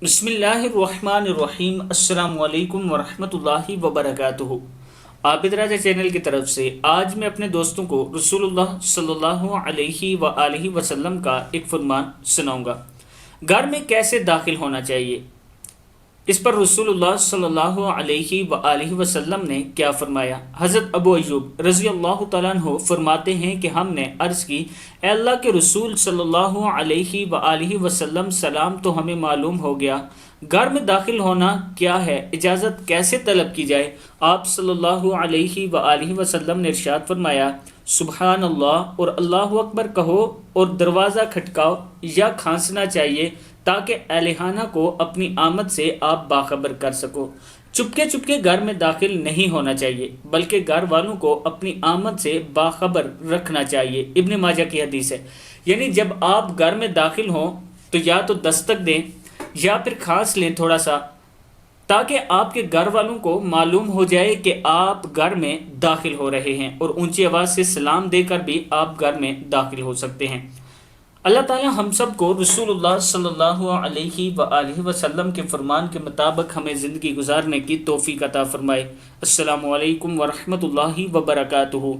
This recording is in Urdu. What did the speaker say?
بسم اللہ الرحمن الرحیم، السلام علیکم ورحمۃ اللہ وبرکاتہ۔ آبدراجہ چینل کی طرف سے آج میں اپنے دوستوں کو رسول اللہ صلی اللہ علیہ وآلہ وسلم کا ایک فرمان سناؤں گا۔ گھر میں کیسے داخل ہونا چاہیے، اس پر رسول اللہ صلی اللہ علیہ وآلہ وسلم نے کیا فرمایا۔ حضرت ابو ایوب رضی اللہ تعالیٰ عنہ فرماتے ہیں کہ ہم نے عرض کی، اے اللہ کے رسول صلی اللہ علیہ وآلہ وسلم، سلام تو ہمیں معلوم ہو گیا، گھر میں داخل ہونا کیا ہے، اجازت کیسے طلب کی جائے؟ آپ صلی اللہ علیہ وآلہ وسلم نے ارشاد فرمایا، سبحان اللہ اور اللہ اکبر کہو اور دروازہ کھٹکاؤ یا کھانسنا چاہیے تاکہ اہل خانہ کو اپنی آمد سے آپ باخبر کر سکو۔ چپکے چپکے گھر میں داخل نہیں ہونا چاہیے، بلکہ گھر والوں کو اپنی آمد سے باخبر رکھنا چاہیے۔ ابن ماجہ کی حدیث ہے، یعنی جب آپ گھر میں داخل ہوں تو یا تو دستک دیں یا پھر کھانس لیں تھوڑا سا، تاکہ آپ کے گھر والوں کو معلوم ہو جائے کہ آپ گھر میں داخل ہو رہے ہیں، اور اونچی آواز سے سلام دے کر بھی آپ گھر میں داخل ہو سکتے ہیں۔ اللہ تعالی ہم سب کو رسول اللہ صلی اللہ علیہ وآلہ وسلم کے فرمان کے مطابق ہمیں زندگی گزارنے کی توفیق عطا فرمائے۔ السلام علیکم ورحمۃ اللہ وبرکاتہ۔